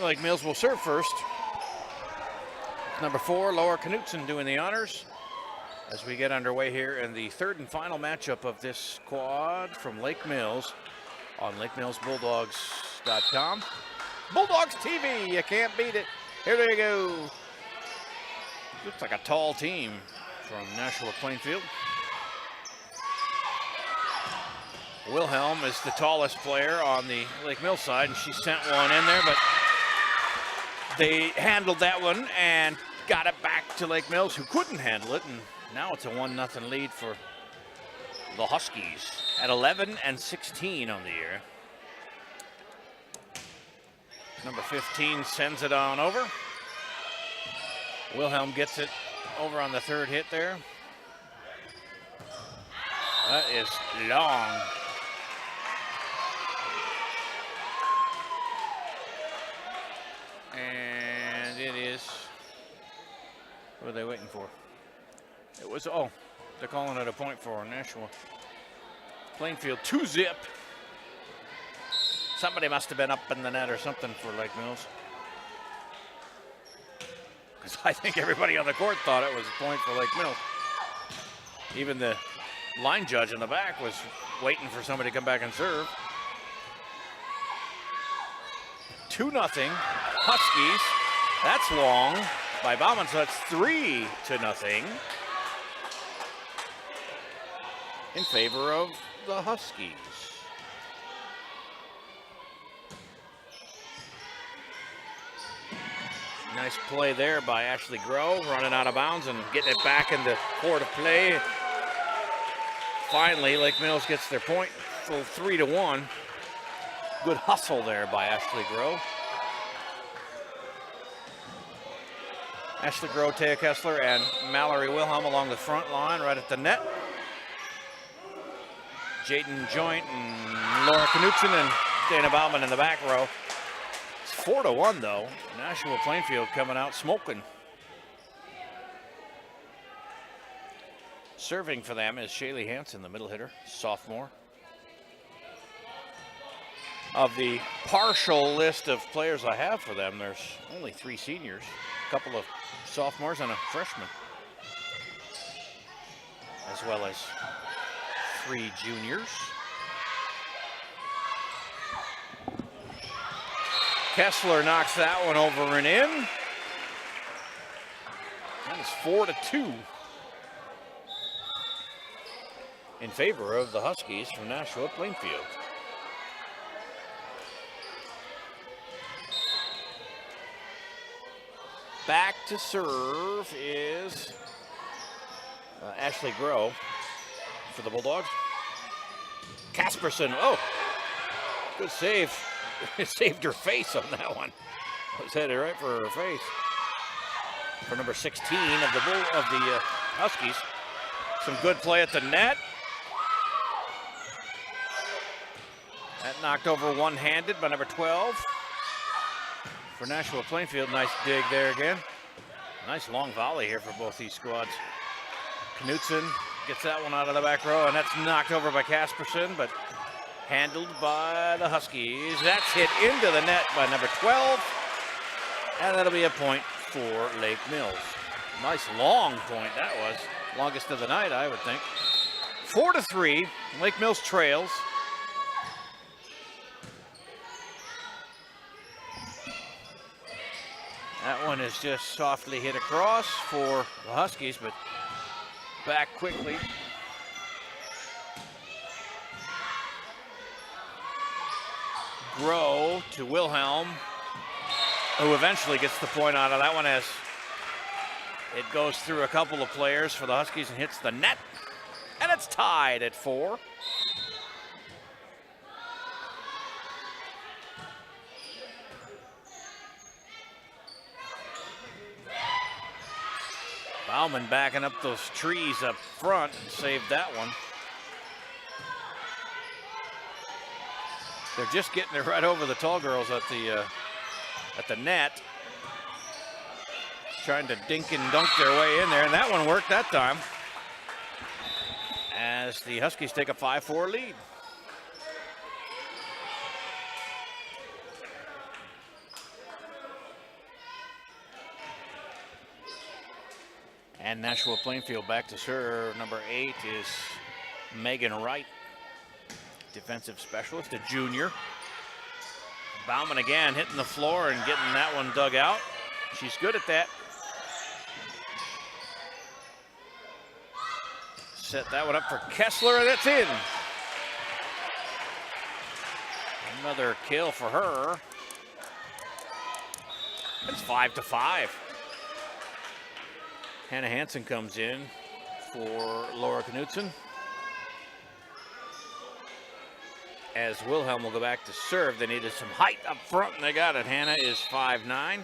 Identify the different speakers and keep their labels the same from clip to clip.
Speaker 1: Lake Mills will serve first. Number 4, Laura Knutson doing the honors as we get underway here in the third and final matchup of this quad from Lake Mills on LakeMillsBulldogs.com. Bulldogs TV, you can't beat it. Here they go. Looks like a tall team from Nashua Plainfield. Wilhelm is the tallest player on the Lake Mills side, and she sent one in there, but they handled that one and got it back to Lake Mills, who couldn't handle it, and now it's a 1-0 lead for the Huskies at 11-16 on the year. Number 15 sends it on over. Wilhelm gets it over on the third hit there. That is long. And it is, what are they waiting for? It was, oh, they're calling it a point for Nashua Plainfield, 2-zip. Somebody must have been up in the net or something for Lake Mills. Because I think everybody on the court thought it was a point for Lake Mills. Even the line judge in the back was waiting for somebody to come back and serve. 2-0 Huskies. That's long by Bauman, so it's 3-0 in favor of the Huskies. Nice play there by Ashley Groh, running out of bounds and getting it back into court of play. Finally, Lake Mills gets their point, full 3-1. Good hustle there by Ashley Groh. Ashley Groh, Taya Kessler, and Mallory Wilhelm along the front line, right at the net. Jaden Joint and Laura Knutson and Dana Bauman in the back row. It's 4-1 though. Nashua Plainfield coming out smoking. Serving for them is Shaylee Hansen, the middle hitter, sophomore. Of the partial list of players I have for them, there's only 3 seniors, a couple of sophomores and a freshman, as well as 3 juniors. Kessler knocks that one over and in. That is 4-2 in favor of the Huskies from Nashua Plainfield. Back to serve is Ashley Groh for the Bulldogs. Casperson, oh, good save. It saved her face on that one. It was headed right for her face. For number 16 of the Huskies. Some good play at the net. That knocked over one-handed by number 12. For Nashua Plainfield, nice dig there again. Nice long volley here for both these squads. Knutson gets that one out of the back row, and that's knocked over by Casperson, but handled by the Huskies. That's hit into the net by number 12, and that'll be a point for Lake Mills. Nice long point that was. Longest of the night, I would think. 4-3, Lake Mills trails. That one is just softly hit across for the Huskies, but back quickly. Groh to Wilhelm, who eventually gets the point out of that one as it goes through a couple of players for the Huskies and hits the net. And it's tied at 4. Bauman backing up those trees up front and saved that one. They're just getting it right over the tall girls at the net. Trying to dink and dunk their way in there, and that one worked that time. As the Huskies take a 5-4 lead. And Nashua Plainfield back to serve. Number 8 is Megan Wright, defensive specialist, a junior. Bauman again hitting the floor and getting that one dug out. She's good at that. Set that one up for Kessler, and that's in. Another kill for her. It's 5-5. Hannah Hansen comes in for Laura Knutson. As Wilhelm will go back to serve. They needed some height up front, and they got it. Hannah is 5'9".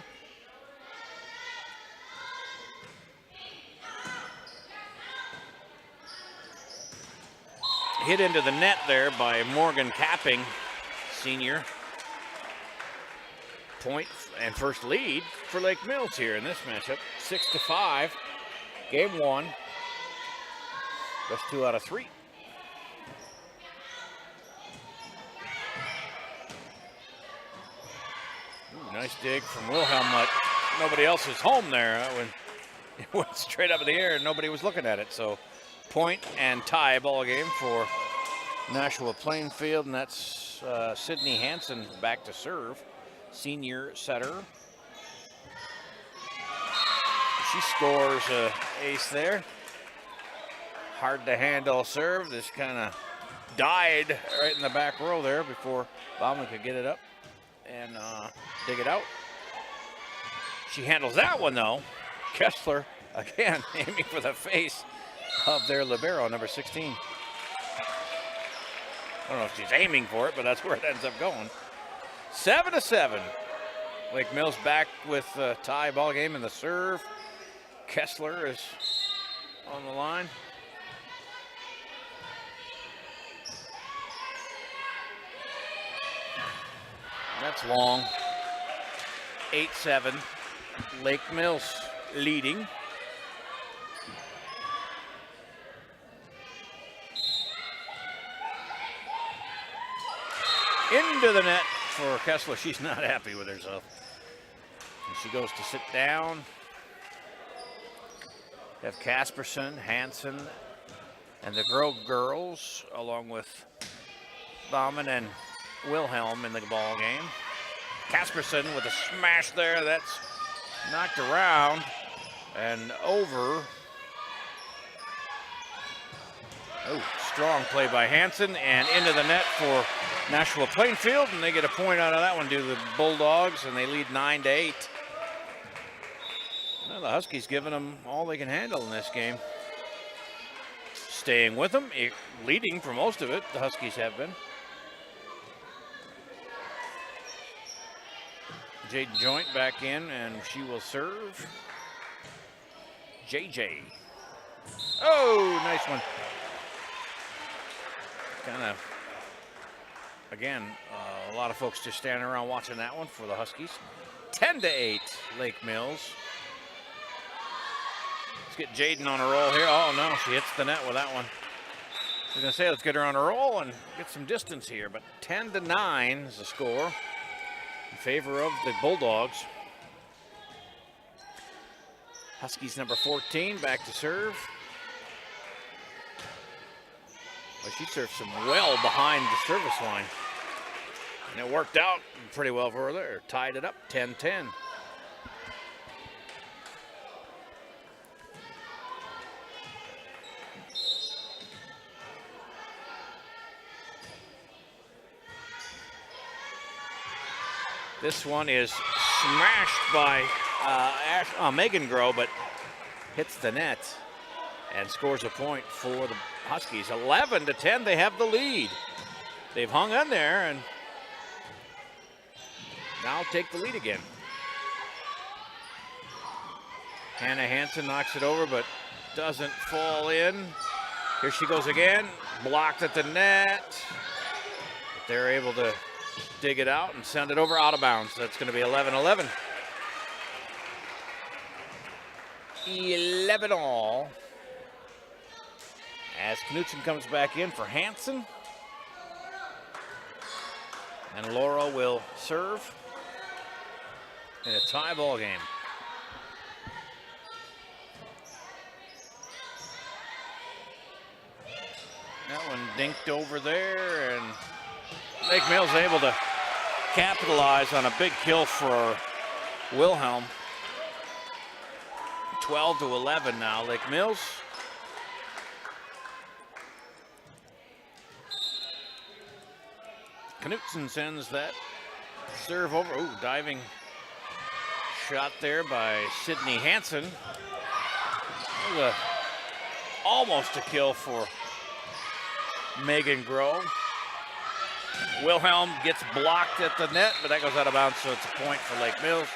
Speaker 1: Hit into the net there by Morgan Capping, senior. Point and first lead for Lake Mills here in this matchup. 6-5. Game 1. Best 2 out of 3. Ooh, nice dig from Wilhelm, but nobody else is home there. When it went straight up in the air and nobody was looking at it. So point and tie ball game for Nashua Plainfield, and that's Sydney Hansen back to serve, senior setter. She scores an ace there. Hard to handle serve. This kind of died right in the back row there before Bauman could get it up and dig it out. She handles that one though. Kessler again aiming for the face of their libero, number 16. I don't know if she's aiming for it, but that's where it ends up going. 7-7. Lake Mills back with a tie ball game in the serve. Kessler is on the line. That's long. 8-7. Lake Mills leading. Into the net for Kessler. She's not happy with herself. And she goes to sit down. We have Casperson, Hansen, and the Grove girls, along with Bauman and Wilhelm in the ball game. Casperson with a smash there. That's knocked around and over. Oh, strong play by Hansen and into the net for Nashua Plainfield, and they get a point out of that one due to the Bulldogs, and they lead 9-8. Well, the Huskies giving them all they can handle in this game. Staying with them, leading for most of it, the Huskies have been. Jaden Joint back in, and she will serve. JJ. Oh, nice one. Kind of, again, a lot of folks just standing around watching that one for the Huskies. 10-8, Lake Mills. Let's get Jaden on a roll here. Oh, no, she hits the net with that one. I was going to say, let's get her on a roll and get some distance here, but 10-9 is the score in favor of the Bulldogs. Huskies number 14 back to serve. Well, she served some well behind the service line. And it worked out pretty well for her there. Tied it up 10-10. This one is smashed by Megan Grow, but hits the net and scores a point for the Huskies. 11-10, they have the lead. They've hung on there and now take the lead again. Hannah Hansen knocks it over, but doesn't fall in. Here she goes again, blocked at the net. But they're able to dig it out and send it over out of bounds. That's going to be 11-11. 11 all. As Knutson comes back in for Hansen. And Laura will serve in a tie ball game. That one dinked over there, and Lake Mills able to capitalize on a big kill for Wilhelm. 12-11 now, Lake Mills. Knutson sends that serve over. Ooh, diving shot there by Sydney Hansen. Almost a kill for Megan Grove. Wilhelm gets blocked at the net, but that goes out of bounds, so it's a point for Lake Mills.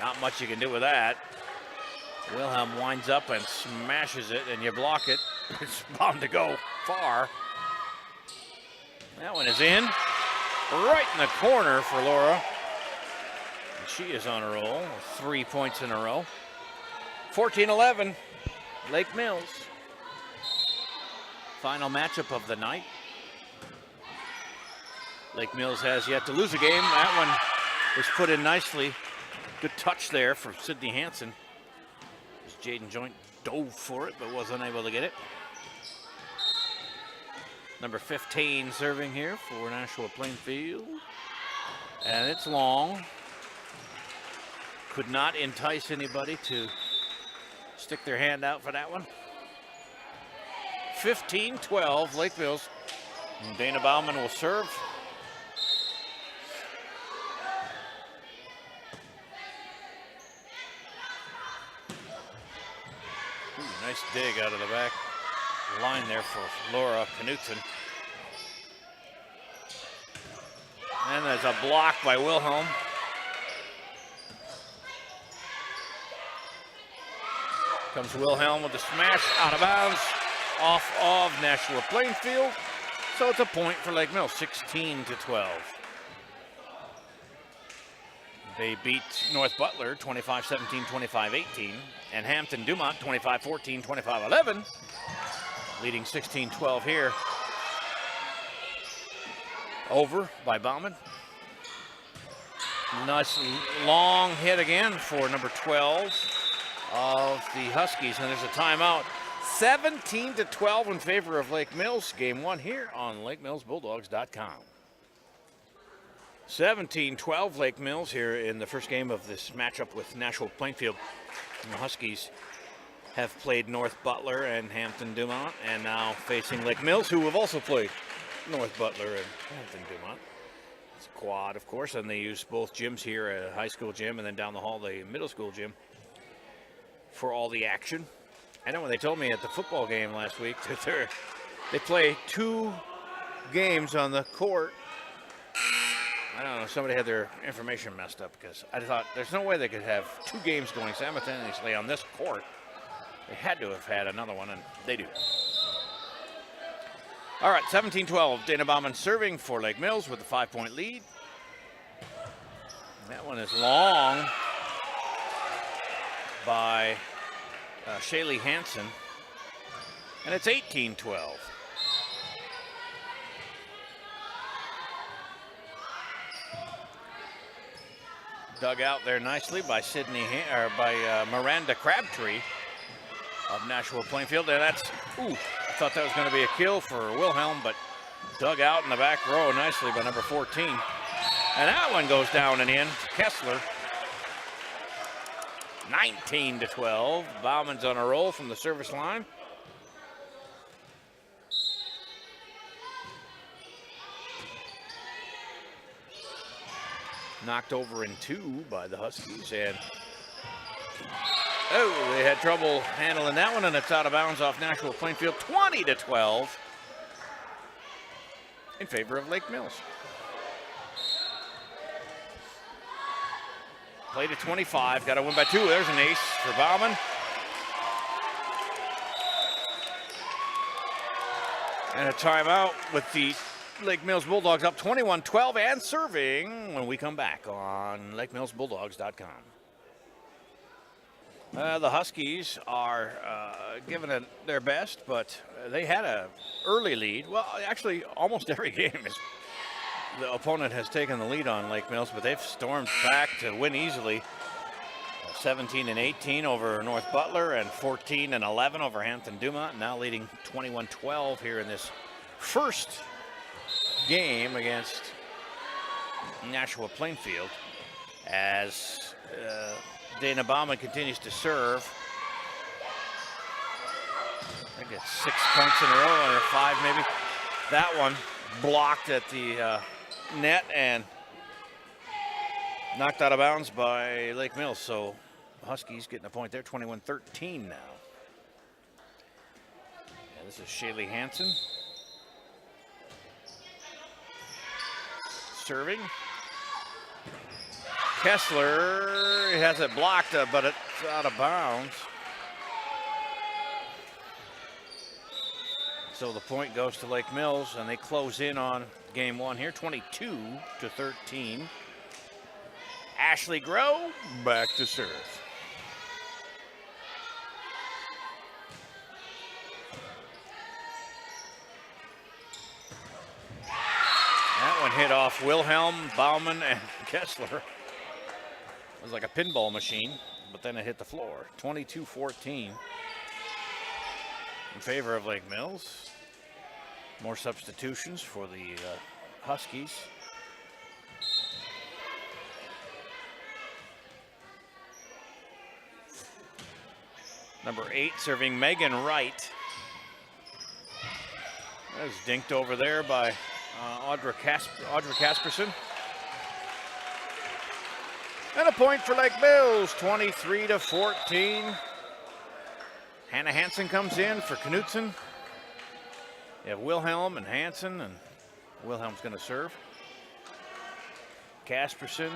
Speaker 1: Not much you can do with that. Wilhelm winds up and smashes it, and you block it. It's bound to go far. That one is in, right in the corner for Laura. And she is on a roll, 3 points in a row. 14-11, Lake Mills. Final matchup of the night. Lake Mills has yet to lose a game. That one was put in nicely. Good touch there for Sydney Hansen. Jaden Joint dove for it, but was unable to get it. Number 15 serving here for Nashua Plainfield. And it's long. Could not entice anybody to stick their hand out for that one. 15-12, Lake Mills. And Dana Bauman will serve. Ooh, nice dig out of the back line there for Laura Knutson. And there's a block by Wilhelm. Comes Wilhelm with the smash out of bounds off of Nashua Plainfield. So it's a point for Lake Mills, 16-12. They beat North Butler 25-17, 25-18, and Hampton Dumont 25-14, 25-11, leading 16-12 here. Over by Bauman. Nice long hit again for number 12 of the Huskies, and there's a timeout. 17-12 in favor of Lake Mills. Game one here on LakeMillsBulldogs.com. 17-12 Lake Mills here in the first game of this matchup with Nashua Plainfield. And the Huskies have played North Butler and Hampton Dumont, and now facing Lake Mills, who have also played North Butler and Hampton Dumont. It's a quad, of course, and they use both gyms here, a high school gym and then down the hall, the middle school gym, for all the action. I know when they told me at the football game last week that they play 2 games on the court. I don't know, somebody had their information messed up, because I thought there's no way they could have 2 games going simultaneously on this court. They had to have had another one, and they do. All right, 17-12, Dana Bauman serving for Lake Mills with a 5-point lead. That one is long by Shaylee Hansen, and it's 18-12. Dug out there nicely by Miranda Crabtree of Nashua Plainfield, and that's, ooh, I thought that was going to be a kill for Wilhelm, but dug out in the back row nicely by number 14. And that one goes down and in to Kessler. 19-12. Bauman's on a roll from the service line. Knocked over in 2 by the Huskies, and oh, they had trouble handling that one, and it's out of bounds off Nashua Plainfield. 20-12 in favor of Lake Mills. Played at 25, got to win by 2. There's an ace for Bauman. And a timeout with the Lake Mills Bulldogs up 21-12 and serving when we come back on LakeMillsBulldogs.com. The Huskies are giving it their best, but they had an early lead. Well, actually, almost every game the opponent has taken the lead on Lake Mills, but they've stormed back to win easily. 17 and 18 over North Butler and 14 and 11 over Hampton Dumont. Now leading 21-12 here in this first game against Nashua Plainfield as Dana Bauman continues to serve. I think it's 6 points in a row, or 5 maybe. That one blocked at the net and knocked out of bounds by Lake Mills. So Huskies getting a point there, 21-13 now. Yeah, this is Shaylee Hansen. Serving. Kessler has it blocked, but it's out of bounds. So the point goes to Lake Mills, and they close in on game one here, 22-13. Ashley Grow back to serve. That one hit off Wilhelm, Bauman, and Kessler. It was like a pinball machine, but then it hit the floor. 22-14 in favor of Lake Mills. More substitutions for the Huskies. Number 8 serving Megan Wright. That was dinked over there by Audra Casperson. And a point for Lake Mills, 23-14. Hannah Hansen comes in for Knutson. You have Wilhelm and Hansen, and Wilhelm's going to serve. Casperson.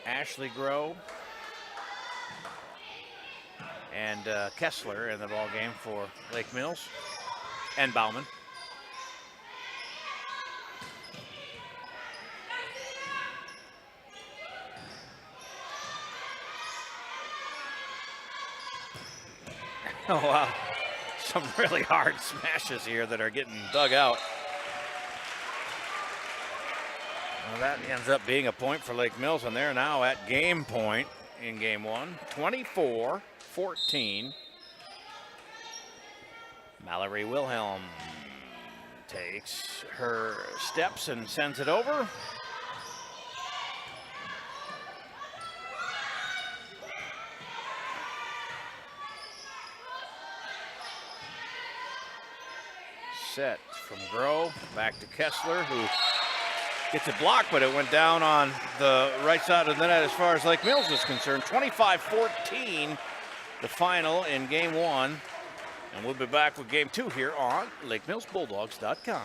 Speaker 1: Ashley Grow. And Kessler in the ball game for Lake Mills. And Bauman. Oh, wow. Some really hard smashes here that are getting dug out. Well, that ends up being a point for Lake Mills, and they're now at game point in game one, 24-14. Mallory Wilhelm takes her steps and sends it over. Set from Grow, back to Kessler, who gets it blocked, but it went down on the right side of the net as far as Lake Mills is concerned. 25-14, the final in game one. And we'll be back with game two here on LakeMillsBulldogs.com.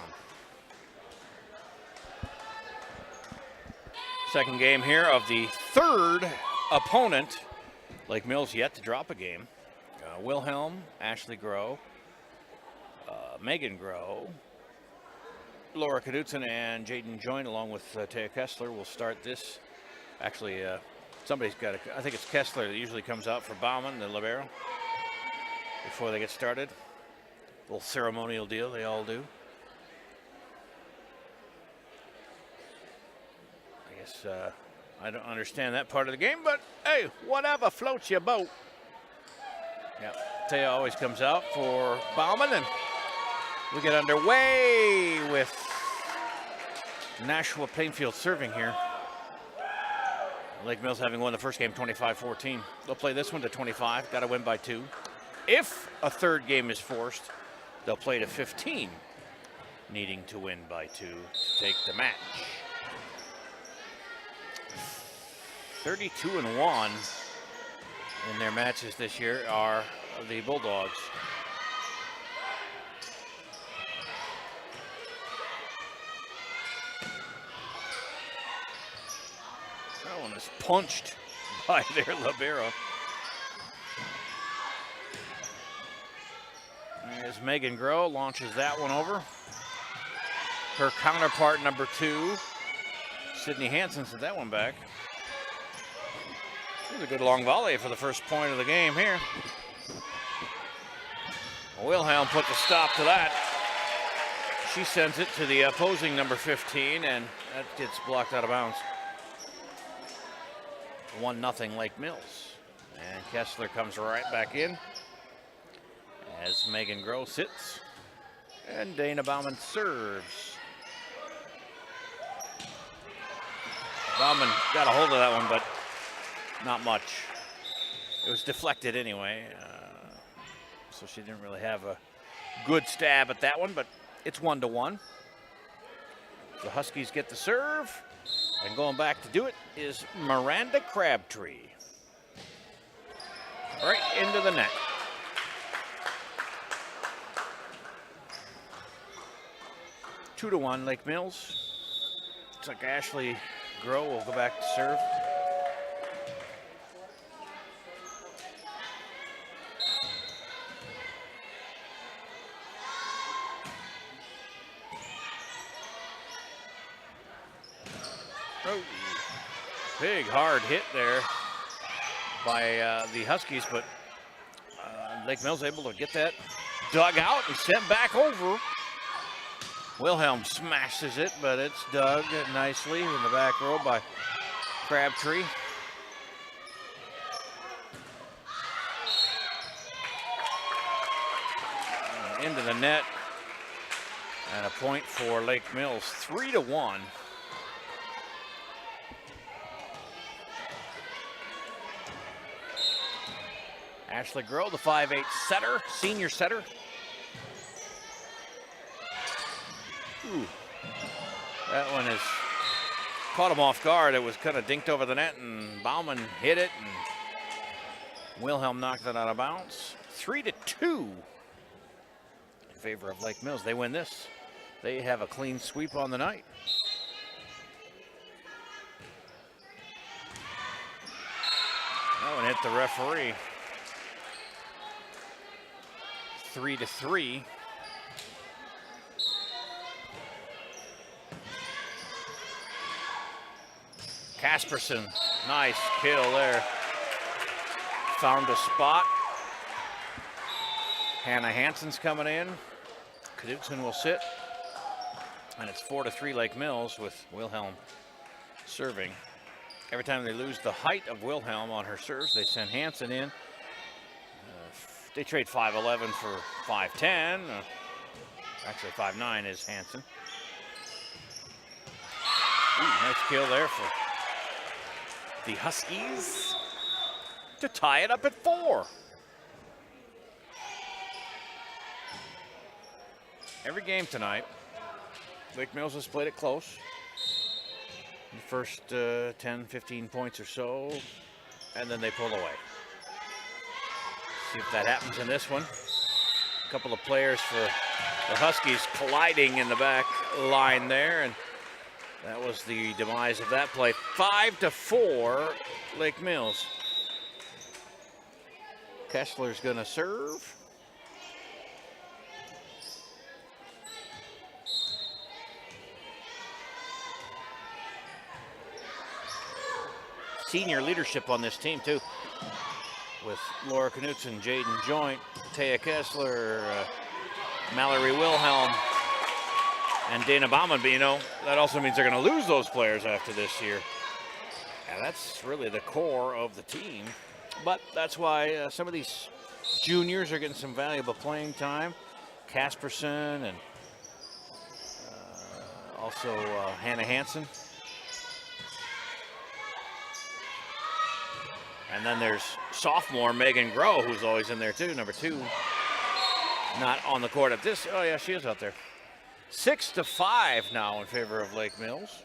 Speaker 1: Second game here of the third opponent. Lake Mills yet to drop a game. Wilhelm, Ashley Grow, Megan Grow, Laura Knudsen, and Jaden Joyne, along with Taya Kessler, will start this. Actually, somebody's got to, I think it's Kessler that usually comes out for Bauman, the libero, before they get started. Little ceremonial deal, they all do. I guess I don't understand that part of the game, but hey, whatever floats your boat. Yeah, Taya always comes out for Bauman, and we get underway with Nashua Plainfield serving here. Lake Mills having won the first game 25-14. They'll play this one to 25, got to win by 2. If a third game is forced, they'll play to 15, needing to win by 2 to take the match. 32-1 in their matches this year are the Bulldogs. That one is punched by their libero. As Megan Grow launches that one over. Her counterpart, number 2, Sydney Hansen, sent that one back. It was a good long volley for the first point of the game here. Wilhelm put the stop to that. She sends it to the opposing number 15, and that gets blocked out of bounds. 1-0 Lake Mills. And Kessler comes right back in as Megan Groh sits. And Dana Bauman serves. Bauman got a hold of that one, but not much. It was deflected anyway, so she didn't really have a good stab at that one, but it's 1-1. The Huskies get the serve, and going back to do it is Miranda Crabtree. Right into the net. Two to 1 Lake Mills. Looks like Ashley Groh will go back to serve. Oh, big hard hit there by the Huskies, but Lake Mills able to get that dug out and sent back over. Wilhelm smashes it, but it's dug nicely in the back row by Crabtree. Into the net, and a point for Lake Mills, 3-1. Ashley Groh, the 5'8" setter, senior setter. Ooh, that one is caught him off guard. It was kind of dinked over the net, and Bauman hit it, and Wilhelm knocked it out of bounds. 3-2 in favor of Lake Mills. They win this. They have a clean sweep on the night. That one hit the referee. 3-3. Casperson, nice kill there. Found a spot. Hannah Hansen's coming in. Knudsen will sit. And it's 4-3 Lake Mills with Wilhelm serving. Every time they lose the height of Wilhelm on her serves, they send Hansen in. They trade 5'11" for 5'10". Actually, 5'9" is Hansen. Ooh, nice kill there for the Huskies to tie it up at 4. Every game tonight, Lake Mills has played it close. The first 10, 15 points or so, and then they pull away. See if that happens in this one. A couple of players for the Huskies colliding in the back line there, and that was the demise of that play. 5-4 Lake Mills. Kessler's gonna serve. Senior leadership on this team too, with Laura Knudsen, Jaden Joint, Taya Kessler, Mallory Wilhelm, and Dana Bauman. But you know, that also means they're going to lose those players after this year. And that's really the core of the team. But that's why some of these juniors are getting some valuable playing time. Casperson and also Hannah Hansen. And then there's sophomore Megan Groh, who's always in there too, number 2. Not on the court at this. Oh yeah, she is out there. 6-5 now in favor of Lake Mills.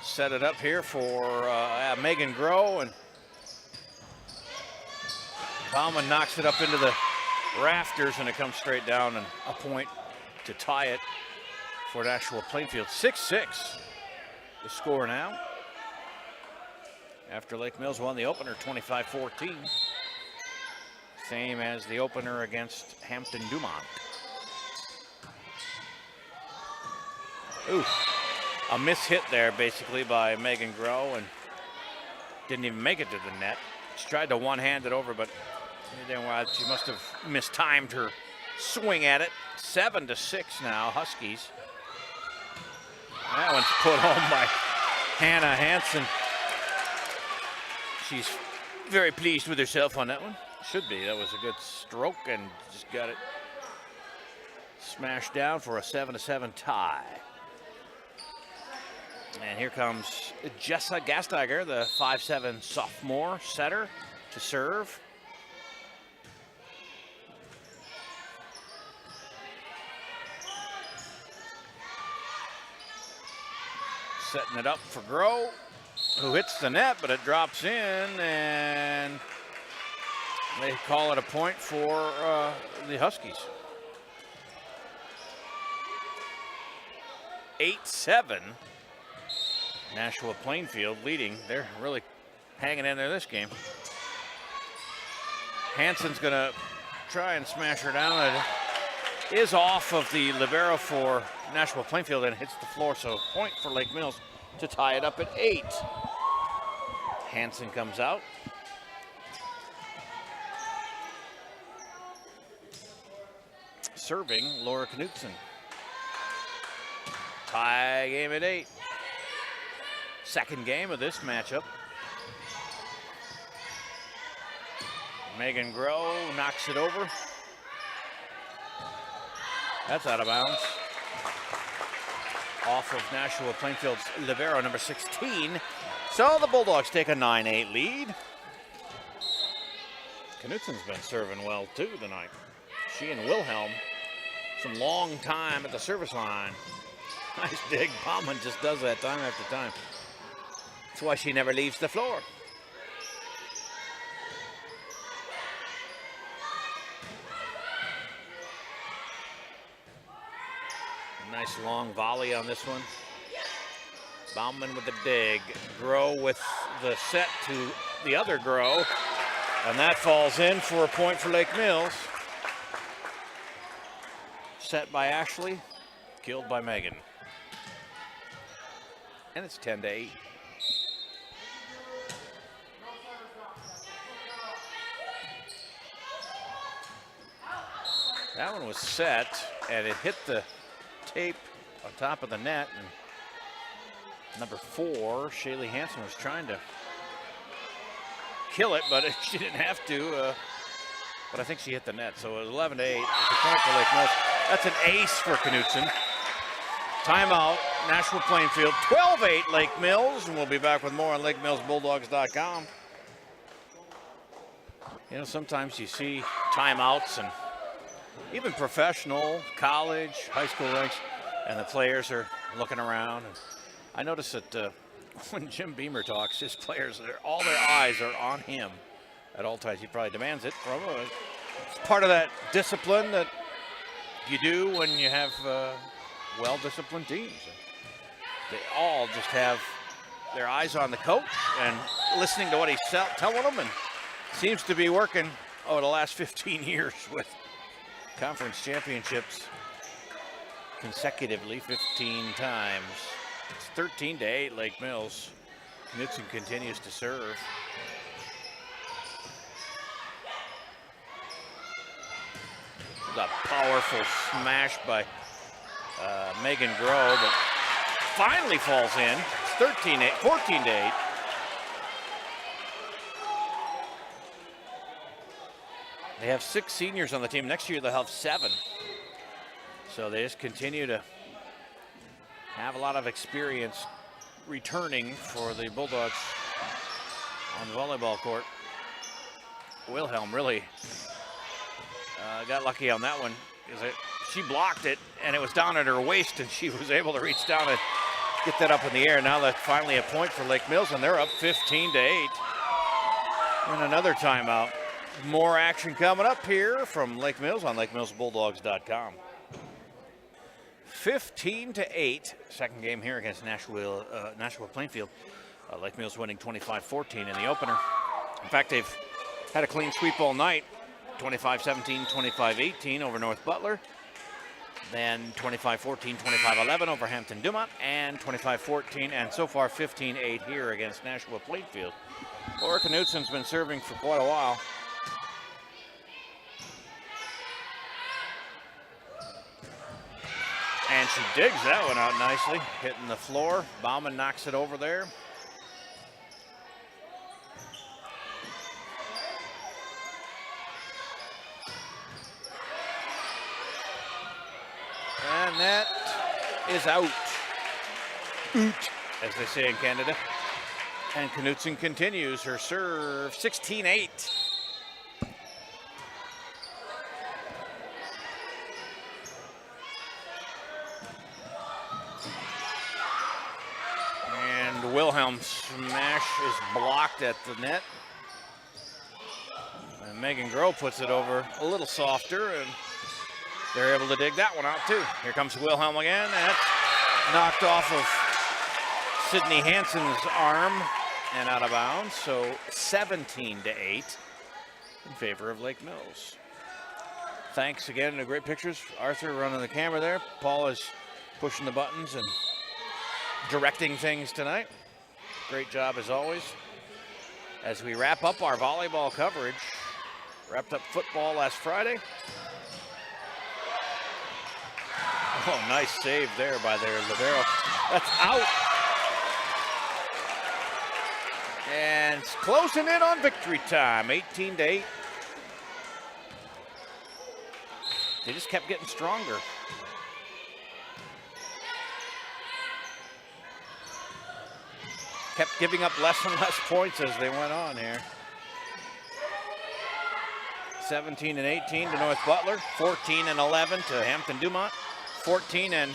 Speaker 1: Set it up here for Megan Groh, and Bauman knocks it up into the rafters, and it comes straight down, and a point to tie it for Nashua Plainfield. 6-6 the score now, after Lake Mills won the opener 25-14. Same as the opener against Hampton Dumont. Ooh, a miss hit there basically by Megan Groh, and didn't even make it to the net. She tried to one-hand it over, but she must have mistimed her swing at it. 7-6 now, Huskies. That one's put home by Hannah Hansen. She's very pleased with herself on that one. Should be. That was a good stroke and just got it smashed down for a 7-7 tie. And here comes Jessa Gastiger, the 5'7" sophomore setter, to serve. Setting it up for Groh, who hits the net, but it drops in, and they call it a point for the Huskies. 8-7. Nashua Plainfield leading. They're really hanging in there this game. Hansen's gonna try and smash her down. It is off of the libero for Nashua Plainfield and hits the floor, so point for Lake Mills to tie it up at 8. Hansen comes out. Serving Laura Knutson. Tie game at 8. Second game of this matchup. Megan Groh knocks it over. That's out of bounds. Off of Nashua Plainfield's libero, number 16. So the Bulldogs take a 9-8 lead. Knutson's been serving well too tonight. She and Wilhelm, some long time at the service line. Nice dig. Bauman just does that time after time. That's why she never leaves the floor. Nice long volley on this one. Bauman with the dig. Groh with the set to the other Groh. And that falls in for a point for Lake Mills. Set by Ashley, killed by Megan. And it's 10-8. That one was set, and it hit the tape on top of the net. And number 4, Shaylee Hansen, was trying to kill it, but she didn't have to. But I think she hit the net, so it was 11-8. It's a point for Lake Mills. That's an ace for Knutson. Timeout, Nashua Plainfield, 12-8 Lake Mills, and we'll be back with more on LakeMillsBulldogs.com. You know, sometimes you see timeouts and even professional, college, high school ranks, and the players are looking around. And I notice that when Jim Beamer talks, his players, all their eyes are on him at all times. He probably demands it from them. It's part of that discipline that you do when you have well-disciplined teams. They all just have their eyes on the coach and listening to what he's telling them, and seems to be working over the last 15 years with conference championships consecutively 15 times. It's 13-8 Lake Mills. Knutson continues to serve. A powerful smash by Megan Groh, but finally falls in. It's 13-8, 14-8. They have 6 seniors on the team. Next year they'll have 7. So they just continue to have a lot of experience returning for the Bulldogs on the volleyball court. Wilhelm really got lucky on that one. She blocked it, and it was down at her waist, and she was able to reach down and get that up in the air. Now that's finally a point for Lake Mills, and they're up 15-8. And another timeout. More action coming up here from Lake Mills on LakeMillsBulldogs.com. 15-8, second game here against Nashua Plainfield. Lake Mills winning 25-14 in the opener. In fact, they've had a clean sweep all night. 25-17, 25-18 over North Butler. Then 25-14, 25-11 over Hampton Dumont, and 25-14, and so far 15-8 here against Nashua Plainfield. Laura Knutsen's been serving for quite a while. And she digs that one out nicely, hitting the floor. Bauman knocks it over there. And that is out. Oot, as they say in Canada. And Knutsen continues her serve, 16-8. And Wilhelm's smash is blocked at the net. And Megan Groh puts it over a little softer, and they're able to dig that one out too. Here comes Wilhelm again. That's knocked off of Sydney Hansen's arm and out of bounds. So 17-8 in favor of Lake Mills. Thanks again to great pictures. Arthur running the camera there. Paul is pushing the buttons and directing things tonight. Great job as always. As we wrap up our volleyball coverage, wrapped up football last Friday. Oh, nice save there by their libero. That's out. And it's closing in on victory time, 18-8. They just kept getting stronger. Kept giving up less and less points as they went on here. 17-18 to North Butler, 14-11 to Hampton Dumont, 14-8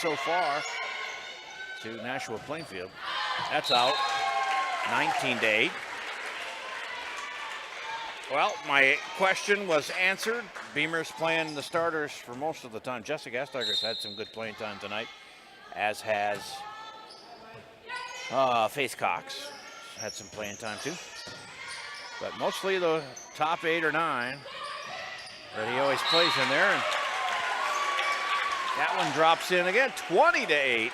Speaker 1: so far to Nashua Plainfield. That's out, 19-8. Well, my question was answered. Beamer's playing the starters for most of the time. Jessica Estager's had some good playing time tonight, as has Faith Cox. Had some playing time too. But mostly the top 8 or 9 that he always plays in there. And that one drops in again, 20-8.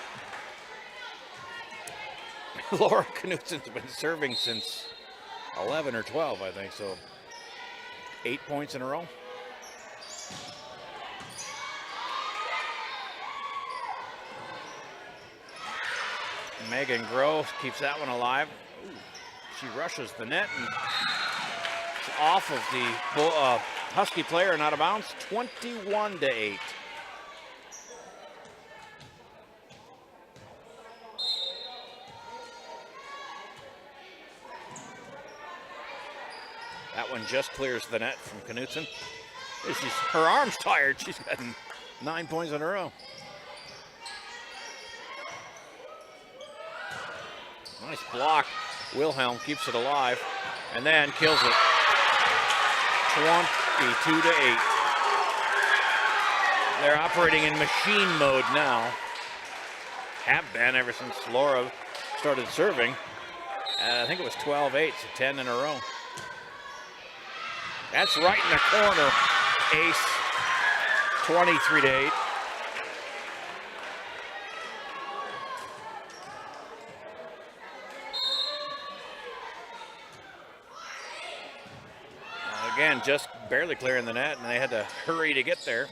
Speaker 1: Laura Knutsen's been serving since 11 or 12, I think, so 8 points in a row. Megan Groh keeps that one alive. Ooh, she rushes the net and it's off of the Husky player and out of bounds, 21-8. That one just clears the net from Knutsen. Her arm's tired. She's gotten 9 points in a row. Nice block. Wilhelm keeps it alive and then kills it. 22-8. They're operating in machine mode now. Have been ever since Laura started serving. I think it was 12-8, so 10 in a row. That's right in the corner. Ace, 23-8. Again, just barely clearing the net, and they had to hurry to get there.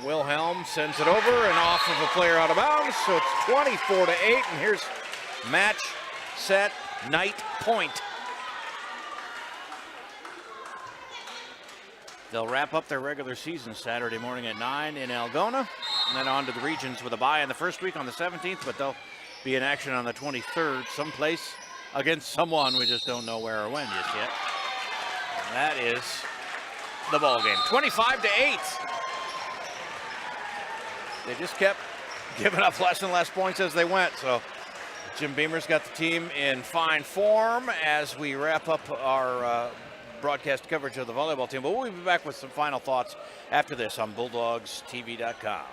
Speaker 1: Wilhelm sends it over and off of a player out of bounds, so it's 24-8, and here's match, set, night, point. They'll wrap up their regular season Saturday morning at 9 in Algona, and then on to the regions with a bye in the first week on the 17th, but they'll be in action on the 23rd, someplace against someone we just don't know where or when just yet. And that is the ball game, 25-8. They just kept giving up less and less points as they went, so Jim Beamer's got the team in fine form as we wrap up our broadcast coverage of the volleyball team. But we'll be back with some final thoughts after this on BulldogsTV.com.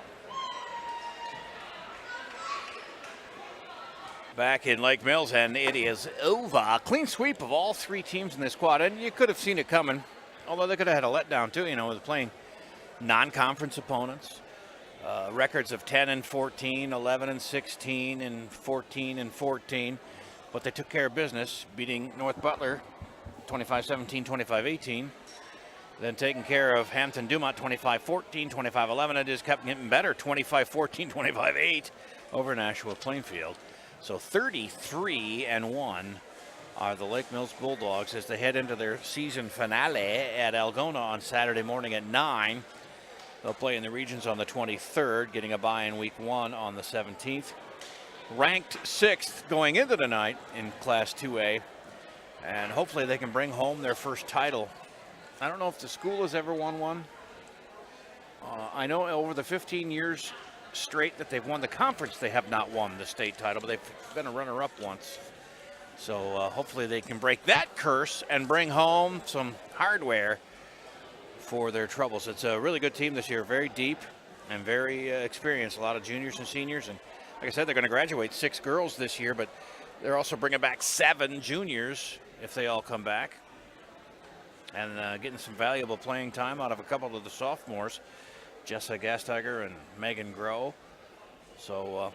Speaker 1: Back in Lake Mills, and it is over. A clean sweep of all 3 teams in this quad, and you could have seen it coming, although they could have had a letdown too, with playing non-conference opponents. Records of 10-14, 11-16, and 14-14. But they took care of business, beating North Butler 25-17, 25-18. Then taking care of Hampton Dumont 25-14, 25-11. It just kept getting better, 25-14, 25-8 over Nashua Plainfield. So 33-1 are the Lake Mills Bulldogs as they head into their season finale at Algona on Saturday morning at 9. They'll play in the regions on the 23rd, getting a bye in week 1 on the 17th. Ranked 6th going into the night in Class 2A, and hopefully they can bring home their first title. I don't know if the school has ever won one. I know over the 15 years straight that they've won the conference, they have not won the state title, but they've been a runner-up once. So hopefully they can break that curse and bring home some hardware for their troubles. It's a really good team this year, very deep and very experienced. A lot of juniors and seniors, and like I said, they're going to graduate 6 girls this year, but they're also bringing back 7 juniors if they all come back, and getting some valuable playing time out of a couple of the sophomores, Jessa Gastiger and Megan Groh. So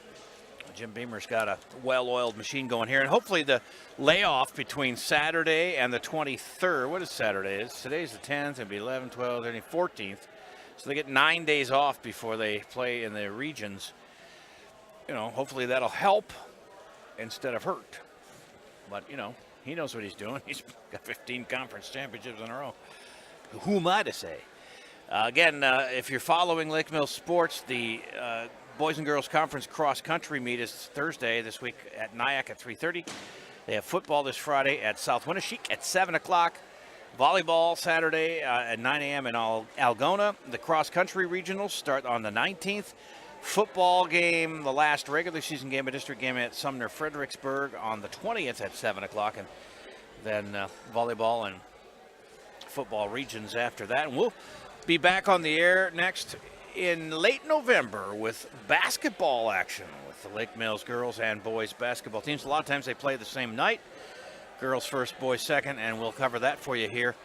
Speaker 1: Jim Beamer's got a well-oiled machine going here, and hopefully the layoff between Saturday and the 23rd. What is Saturday? Today's the 10th. It'll be 11, 12, 13, 14th. So they get 9 days off before they play in the regions. You know, hopefully that'll help instead of hurt. But, you know, he knows what he's doing. He's got 15 conference championships in a row. Who am I to say? Again, if you're following Lake Mills sports, the Boys and Girls Conference cross-country meet is Thursday this week at Nyack at 3:30. They have football this Friday at South Winneshiek at 7 o'clock. Volleyball Saturday at 9 a.m. in Algona. The cross-country regionals start on the 19th. Football game, the last regular season game, a district game at Sumner Fredericksburg on the 20th at 7 o'clock. And then volleyball and football regions after that. And we'll be back on the air next in late November with basketball action with the Lake Mills girls and boys basketball teams. A lot of times they play the same night. Girls first, boys second, and we'll cover that for you here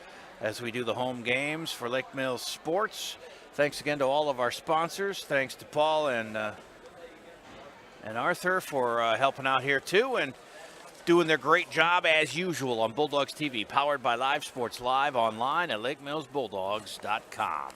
Speaker 1: as we do the home games for Lake Mills Sports. Thanks again to all of our sponsors. Thanks to Paul and Arthur for helping out here too, and doing their great job as usual on Bulldogs TV, powered by Live Sports Live online at LakeMillsBulldogs.com.